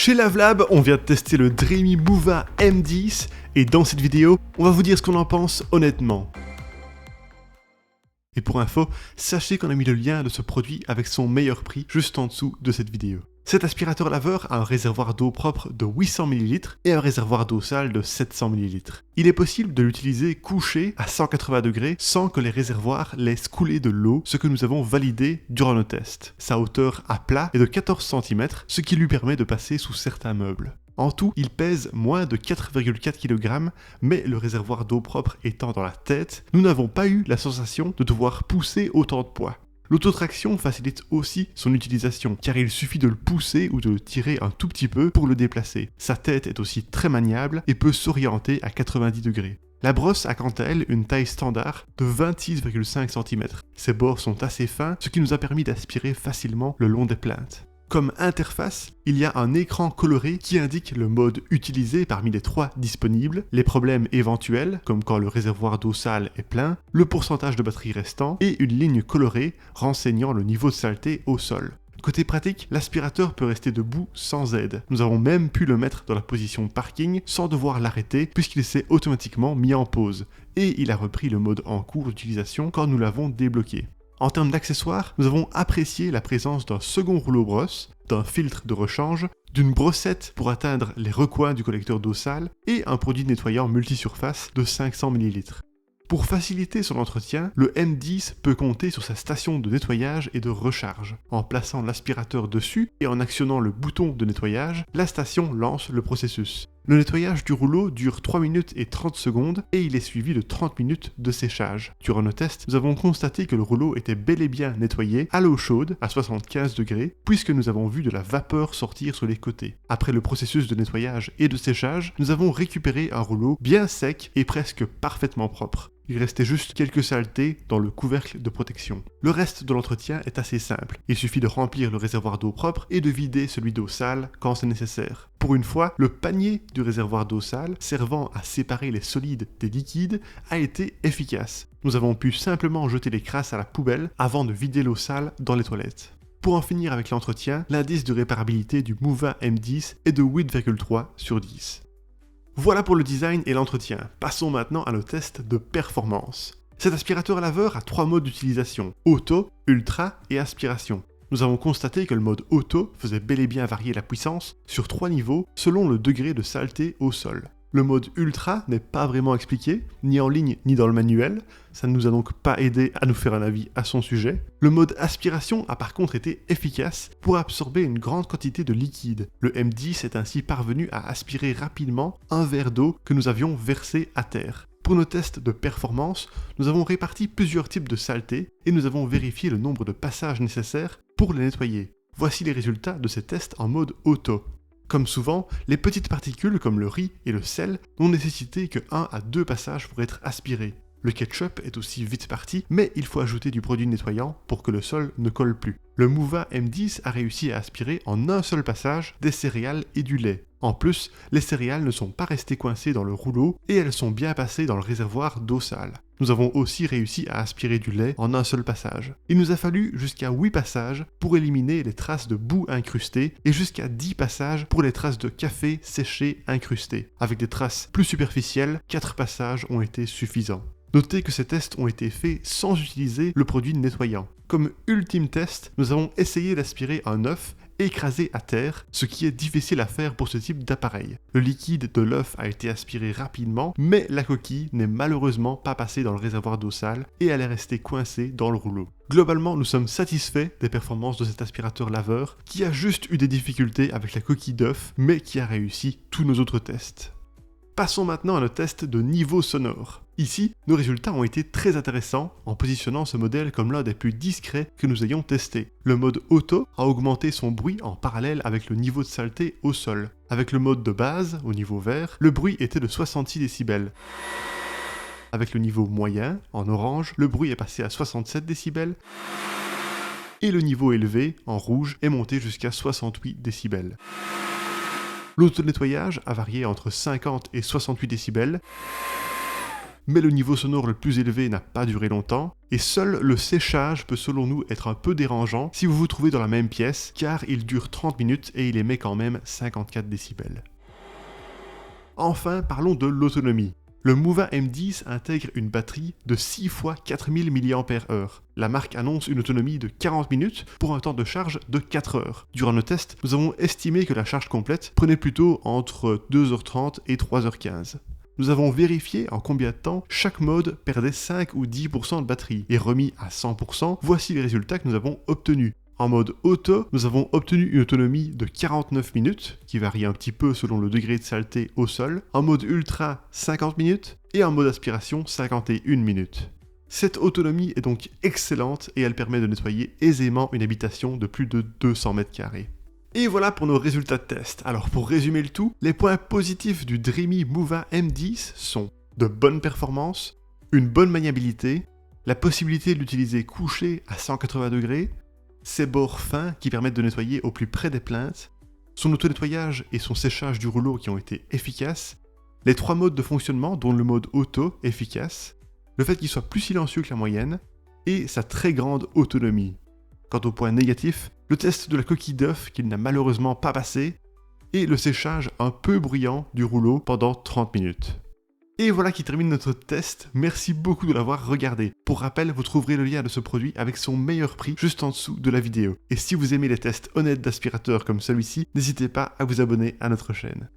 Chez Lavelab, on vient de tester le Dreamy Moova M10 et dans cette vidéo, on va vous dire ce qu'on en pense honnêtement. Et pour info, sachez qu'on a mis le lien de ce produit avec son meilleur prix juste en dessous de cette vidéo. Cet aspirateur laveur a un réservoir d'eau propre de 800 ml et un réservoir d'eau sale de 700 ml. Il est possible de l'utiliser couché à 180 degrés sans que les réservoirs laissent couler de l'eau, ce que nous avons validé durant nos tests. Sa hauteur à plat est de 14 cm, ce qui lui permet de passer sous certains meubles. En tout, il pèse moins de 4,4 kg, mais le réservoir d'eau propre étant dans la tête, nous n'avons pas eu la sensation de devoir pousser autant de poids. L'autotraction facilite aussi son utilisation, car il suffit de le pousser ou de le tirer un tout petit peu pour le déplacer. Sa tête est aussi très maniable et peut s'orienter à 90 degrés. La brosse a quant à elle une taille standard de 26,5 cm. Ses bords sont assez fins, ce qui nous a permis d'aspirer facilement le long des plaintes. Comme interface, il y a un écran coloré qui indique le mode utilisé parmi les 3 disponibles, les problèmes éventuels, comme quand le réservoir d'eau sale est plein, le pourcentage de batterie restant et une ligne colorée renseignant le niveau de saleté au sol. Côté pratique, l'aspirateur peut rester debout sans aide. Nous avons même pu le mettre dans la position parking sans devoir l'arrêter puisqu'il s'est automatiquement mis en pause et il a repris le mode en cours d'utilisation quand nous l'avons débloqué. En termes d'accessoires, nous avons apprécié la présence d'un second rouleau brosse, d'un filtre de rechange, d'une brossette pour atteindre les recoins du collecteur d'eau sale et un produit nettoyant multisurface de 500 ml. Pour faciliter son entretien, le M10 peut compter sur sa station de nettoyage et de recharge. En plaçant l'aspirateur dessus et en actionnant le bouton de nettoyage, la station lance le processus. Le nettoyage du rouleau dure 3 minutes et 30 secondes et il est suivi de 30 minutes de séchage. Durant nos tests, nous avons constaté que le rouleau était bel et bien nettoyé à l'eau chaude à 75 degrés puisque nous avons vu de la vapeur sortir sur les côtés. Après le processus de nettoyage et de séchage, nous avons récupéré un rouleau bien sec et presque parfaitement propre. Il restait juste quelques saletés dans le couvercle de protection. Le reste de l'entretien est assez simple. Il suffit de remplir le réservoir d'eau propre et de vider celui d'eau sale quand c'est nécessaire. Pour une fois, le panier du réservoir d'eau sale, servant à séparer les solides des liquides, a été efficace. Nous avons pu simplement jeter les crasses à la poubelle avant de vider l'eau sale dans les toilettes. Pour en finir avec l'entretien, l'indice de réparabilité du Moova M10 est de 8,3 sur 10. Voilà pour le design et l'entretien. Passons maintenant à nos tests de performance. Cet aspirateur laveur a 3 modes d'utilisation, auto, ultra et aspiration. Nous avons constaté que le mode auto faisait bel et bien varier la puissance sur 3 niveaux selon le degré de saleté au sol. Le mode ultra n'est pas vraiment expliqué, ni en ligne ni dans le manuel, ça ne nous a donc pas aidé à nous faire un avis à son sujet. Le mode aspiration a par contre été efficace pour absorber une grande quantité de liquide. Le M10 est ainsi parvenu à aspirer rapidement un verre d'eau que nous avions versé à terre. Pour nos tests de performance, nous avons réparti plusieurs types de saleté et nous avons vérifié le nombre de passages nécessaires pour les nettoyer. Voici les résultats de ces tests en mode auto. Comme souvent, les petites particules comme le riz et le sel n'ont nécessité que 1 à 2 passages pour être aspirés. Le ketchup est aussi vite parti, mais il faut ajouter du produit nettoyant pour que le sol ne colle plus. Le Moova M10 a réussi à aspirer en un seul passage des céréales et du lait. En plus, les céréales ne sont pas restées coincées dans le rouleau et elles sont bien passées dans le réservoir d'eau sale. Nous avons aussi réussi à aspirer du lait en un seul passage. Il nous a fallu jusqu'à 8 passages pour éliminer les traces de boue incrustées et jusqu'à 10 passages pour les traces de café séché incrustées. Avec des traces plus superficielles, 4 passages ont été suffisants. Notez que ces tests ont été faits sans utiliser le produit nettoyant. Comme ultime test, nous avons essayé d'aspirer un œuf écrasé à terre, ce qui est difficile à faire pour ce type d'appareil. Le liquide de l'œuf a été aspiré rapidement, mais la coquille n'est malheureusement pas passée dans le réservoir d'eau sale et elle est restée coincée dans le rouleau. Globalement, nous sommes satisfaits des performances de cet aspirateur laveur qui a juste eu des difficultés avec la coquille d'œuf, mais qui a réussi tous nos autres tests. Passons maintenant à nos tests de niveau sonore. Ici, nos résultats ont été très intéressants en positionnant ce modèle comme l'un des plus discrets que nous ayons testé. Le mode auto a augmenté son bruit en parallèle avec le niveau de saleté au sol. Avec le mode de base, au niveau vert, le bruit était de 66 décibels. Avec le niveau moyen, en orange, le bruit est passé à 67 décibels. Et le niveau élevé, en rouge, est monté jusqu'à 68 décibels. L'auto-nettoyage a varié entre 50 et 68 décibels. mais le niveau sonore le plus élevé n'a pas duré longtemps, et seul le séchage peut selon nous être un peu dérangeant si vous vous trouvez dans la même pièce, car il dure 30 minutes et il émet quand même 54 décibels. Enfin, parlons de l'autonomie. Le Mova M10 intègre une batterie de 6 fois 4000 mAh. La marque annonce une autonomie de 40 minutes pour un temps de charge de 4 heures. Durant nos tests, nous avons estimé que la charge complète prenait plutôt entre 2h30 et 3h15. Nous avons vérifié en combien de temps chaque mode perdait 5 ou 10% de batterie, et remis à 100%, voici les résultats que nous avons obtenus. En mode auto, nous avons obtenu une autonomie de 49 minutes, qui varie un petit peu selon le degré de saleté au sol, en mode ultra 50 minutes, et en mode aspiration 51 minutes. Cette autonomie est donc excellente et elle permet de nettoyer aisément une habitation de plus de 200 mètres carrés. Et voilà pour nos résultats de test. Alors pour résumer le tout, les points positifs du Dreamy Mova M10 sont de bonnes performances, une bonne maniabilité, la possibilité de l'utiliser couché à 180 degrés, ses bords fins qui permettent de nettoyer au plus près des plaintes, son auto-nettoyage et son séchage du rouleau qui ont été efficaces, les 3 modes de fonctionnement dont le mode auto efficace, le fait qu'il soit plus silencieux que la moyenne, et sa très grande autonomie. Quant au point négatif, le test de la coquille d'œuf qu'il n'a malheureusement pas passé, et le séchage un peu bruyant du rouleau pendant 30 minutes. Et voilà qui termine notre test, merci beaucoup de l'avoir regardé. Pour rappel, vous trouverez le lien de ce produit avec son meilleur prix juste en dessous de la vidéo. Et si vous aimez les tests honnêtes d'aspirateurs comme celui-ci, n'hésitez pas à vous abonner à notre chaîne.